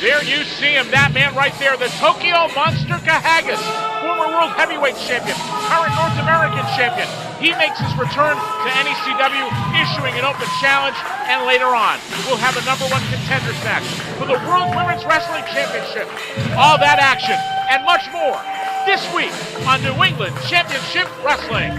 There you see him, that man right there, the Tokyo Monster Kahagas, former World Heavyweight Champion, current North American Champion. He makes his return to NECW, issuing an open challenge, and later on, we'll have a #1 contenders match for the World Women's Wrestling Championship. All that action and much more this week on New England Championship Wrestling.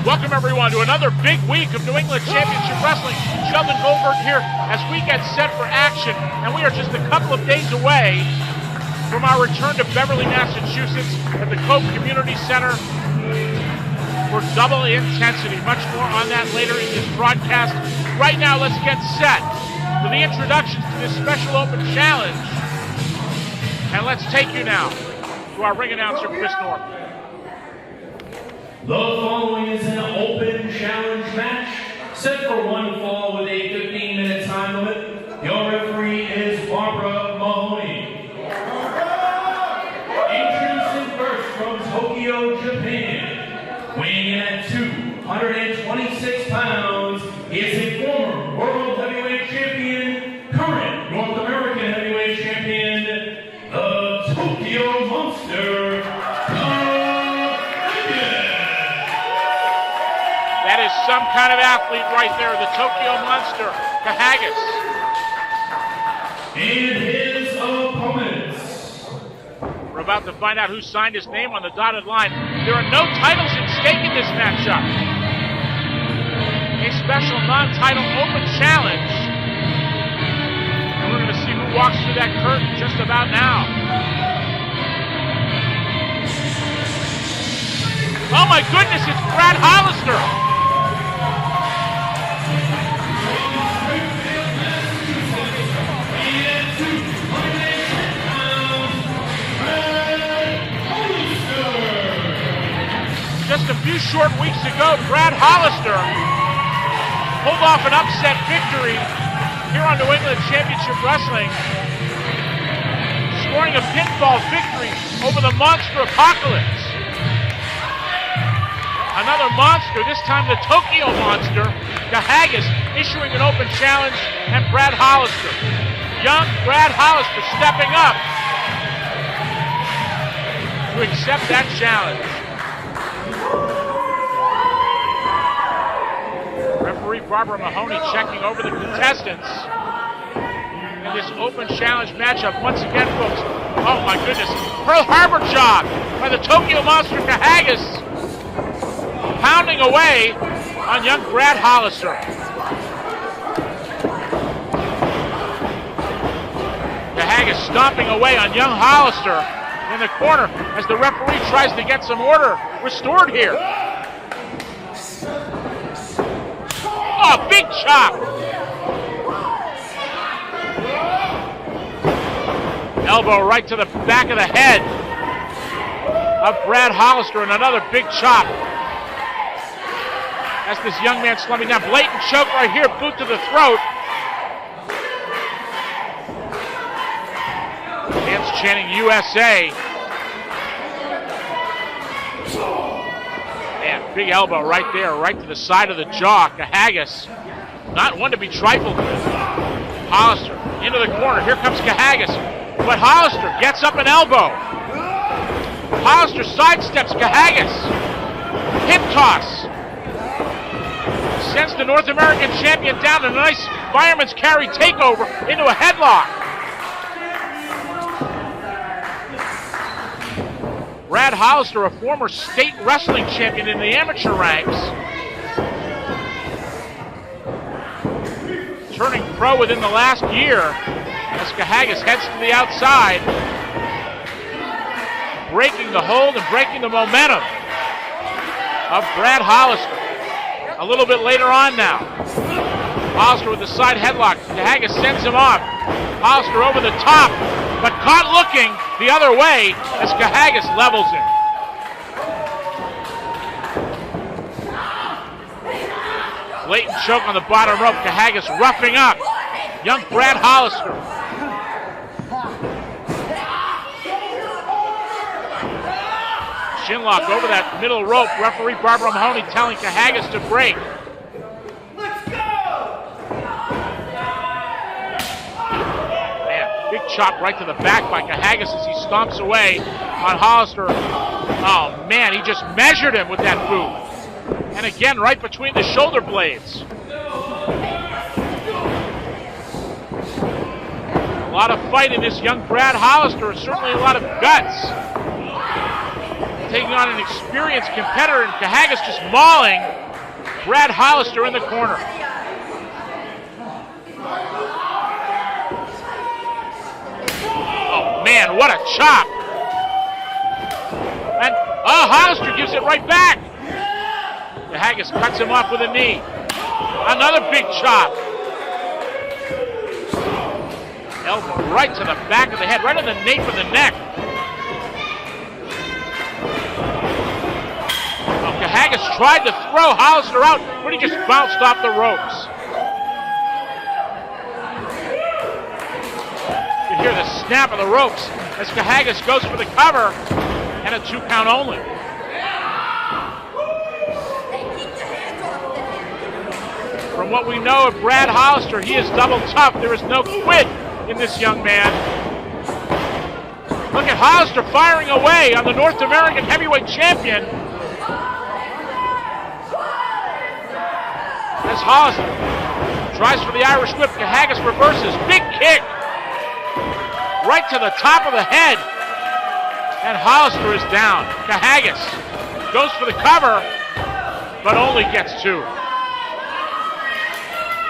Welcome everyone to another big week of New England Championship Wrestling. Sheldon Goldberg here as we get set for action, and we are just a couple of days away from our return to Beverly, Massachusetts at the Cove Community Center for Double Intensity. Much more on that later in this broadcast. Right now, let's get set for the introductions to this special open challenge. And let's take you now to our ring announcer, Chris Norton. The following is an open challenge match set for one fall with a 15-minute time limit. Your referee is Barbara Mahoney. Introducing first from Tokyo, Japan, weighing in at 226 pounds, is a former World Heavyweight Champion, current North American Heavyweight Champion, the Tokyo Monster. That is some kind of athlete right there, the Tokyo Monster, Kahagas. And his opponents. We're about to find out who signed his name on the dotted line. There are no titles at stake in this matchup. A special non-title open challenge. And we're going to see who walks through that curtain just about now. Oh my goodness, it's Brad Hollister. Just a few short weeks ago, Brad Hollister pulled off an upset victory here on New England Championship Wrestling, scoring a pinfall victory over the Monster Apocalypse. Another monster, this time the Tokyo Monster, Kahagas, issuing an open challenge, and Brad Hollister. Young Brad Hollister stepping up to accept that challenge. Referee Barbara Mahoney checking over the contestants in this open challenge matchup. Once again, folks, oh my goodness, Pearl Harbor job by the Tokyo Monster Kahagas, pounding away on young Brad Hollister. Kahagas stomping away on young Hollister in the corner as the referee tries to get some order restored here. Oh, big chop. Elbow right to the back of the head of Brad Hollister, and another big chop. As this young man slumping down. Blatant choke right here, boot to the throat. Fans chanting USA. Man, big elbow right there, right to the side of the jaw. Kahagas, not one to be trifled with. Hollister into the corner. Here comes Kahagas. But Hollister gets up an elbow. Hollister sidesteps Kahagas. Hip toss. Sends the North American champion down, and a nice fireman's carry takeover into a headlock. Brad Hollister, a former state wrestling champion in the amateur ranks, turning pro within the last year as Kahagas heads to the outside, breaking the hold and breaking the momentum of Brad Hollister. A little bit later on now. Hollister with the side headlock. Kahagas sends him off. Hollister over the top, but caught looking the other way as Kahagas levels him. Blatant choke on the bottom rope. Kahagas roughing up young Brad Hollister. Chinlock over that middle rope. Referee Barbara Mahoney telling Kahagas to break. Man, big chop right to the back by Kahagas as he stomps away on Hollister. Oh man, he just measured him with that boot. And again, right between the shoulder blades. A lot of fight in this young Brad Hollister, and certainly a lot of guts. Taking on an experienced competitor, and Kahagas just mauling Brad Hollister in the corner. Oh man, what a chop! And Hollister gives it right back. Kahagas cuts him off with a knee. Another big chop. Elbow right to the back of the head, right on the nape of the neck. Kahagas tried to throw Hollister out, but he just bounced off the ropes. You can hear the snap of the ropes as Kahagas goes for the cover, and a 2 count only. From what we know of Brad Hollister, he is double tough. There is no quit in this young man. Look at Hollister firing away on the North American heavyweight champion. As Hollister tries for the Irish whip, Kahagas reverses. Big kick right to the top of the head. And Hollister is down. Kahagas goes for the cover, but only gets 2.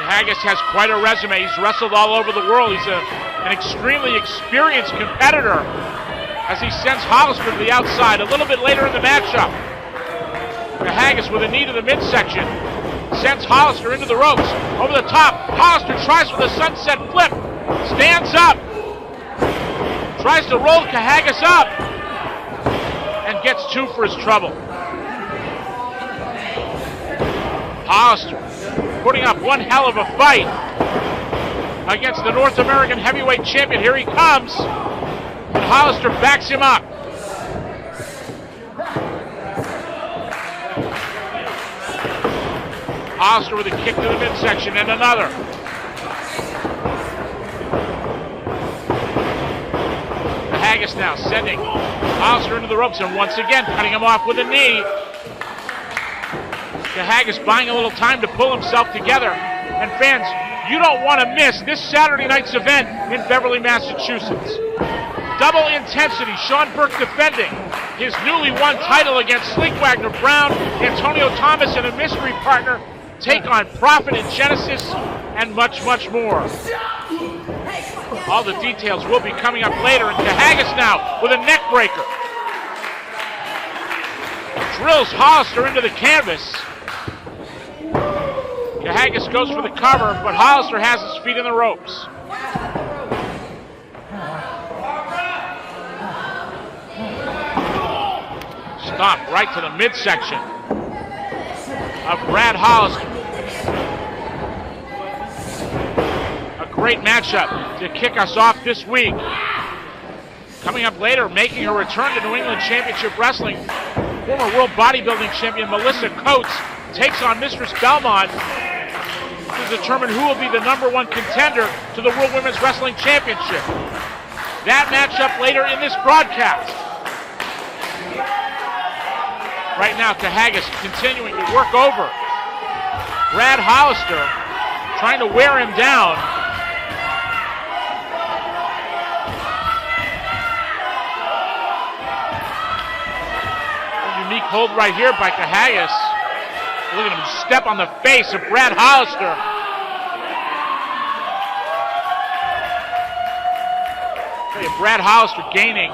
Kahagas has quite a resume. He's wrestled all over the world. He's an extremely experienced competitor as he sends Hollister to the outside a little bit later in the matchup. Kahagas with a knee to the midsection sends Hollister into the ropes. Over the top, Hollister tries for the sunset flip. Stands up. Tries to roll Kahagas up. And gets 2 for his trouble. Hollister putting up one hell of a fight against the North American heavyweight champion. Here he comes. And Hollister backs him up. Hollister with a kick to the midsection and another. Kahagas now sending Hollister into the ropes and once again cutting him off with a knee. Kahagas buying a little time to pull himself together. And fans, you don't want to miss this Saturday night's event in Beverly, Massachusetts. Double intensity, Sean Burke defending his newly won title against Sleek Wagner Brown. Antonio Thomas and a mystery partner take on Profit and Genesis and much, much more. All the details will be coming up later. And Kahagas now with a neck breaker. Drills Hollister into the canvas. Kahagas goes for the cover, but Hollister has his feet in the ropes. Stop right to the midsection of Brad Hollister. A great matchup to kick us off this week. Coming up later, making her return to New England Championship Wrestling, former World Bodybuilding Champion Melissa Coates takes on Mistress Belmont to determine who will be the #1 contender to the World Women's Wrestling Championship. That matchup later in this broadcast. Right now, Kahagas continuing to work over Brad Hollister, trying to wear him down. A unique hold right here by Kahagas. Look at him step on the face of Brad Hollister. Brad Hollister gaining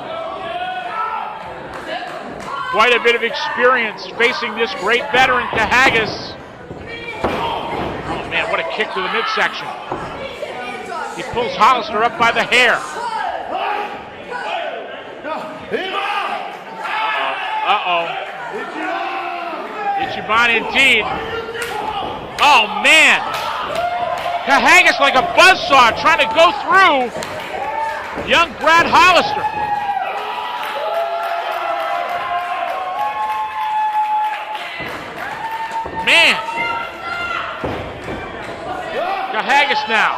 quite a bit of experience facing this great veteran, Kahagas. Oh man, what a kick to the midsection. He pulls Hollister up by the hair. Uh-oh. Ichiban indeed. Oh man. Kahagas like a buzzsaw trying to go through young Brad Hollister. man. Kahagas now.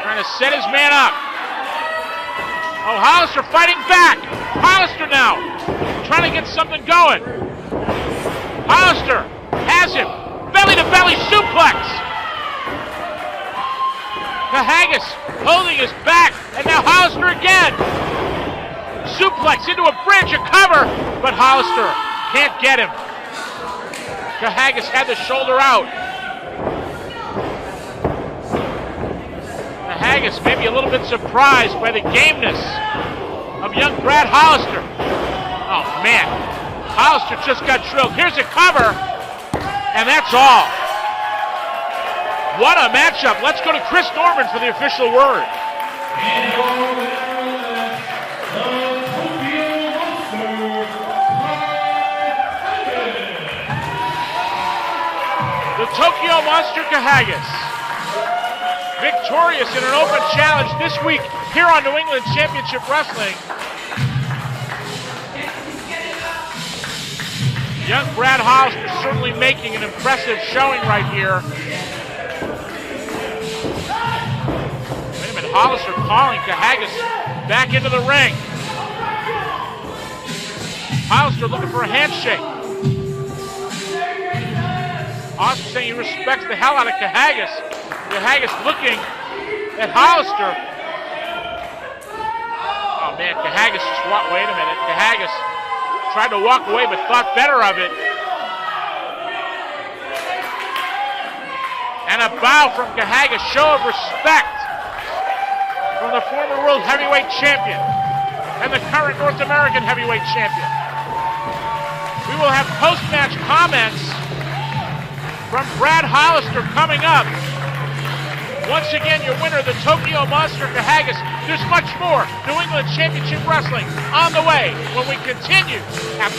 Trying to set his man up. Oh, Hollister fighting back. Hollister now trying to get something going. Hollister has him. Belly-to-belly suplex. Kahagas holding his back, and now Hollister again. Suplex into a bridge, a cover, but Hollister can't get him. Kahagas had the shoulder out. Kahagas maybe a little bit surprised by the gameness of young Brad Hollister. Oh man, Hollister just got drilled. Here's a cover, and that's all. What a matchup. Let's go to Chris Norman for the official word. The Tokyo Monster Kahagas, victorious in an open challenge this week here on New England Championship Wrestling. Young Brad Hollister certainly making an impressive showing right here. Wait a minute, Hollister calling Kahagas back into the ring. Hollister looking for a handshake. Hollister saying he respects the hell out of Kahagas. Kahagas looking at Hollister. Oh man, Kahagas just walked, wait a minute. Kahagas tried to walk away but thought better of it. And a bow from Kahagas, show of respect from the former World Heavyweight Champion and the current North American Heavyweight Champion. We will have post-match comments from Brad Hollister coming up. Once again, your winner, the Tokyo Monster Kahagas. There's much more New England Championship Wrestling on the way when we continue after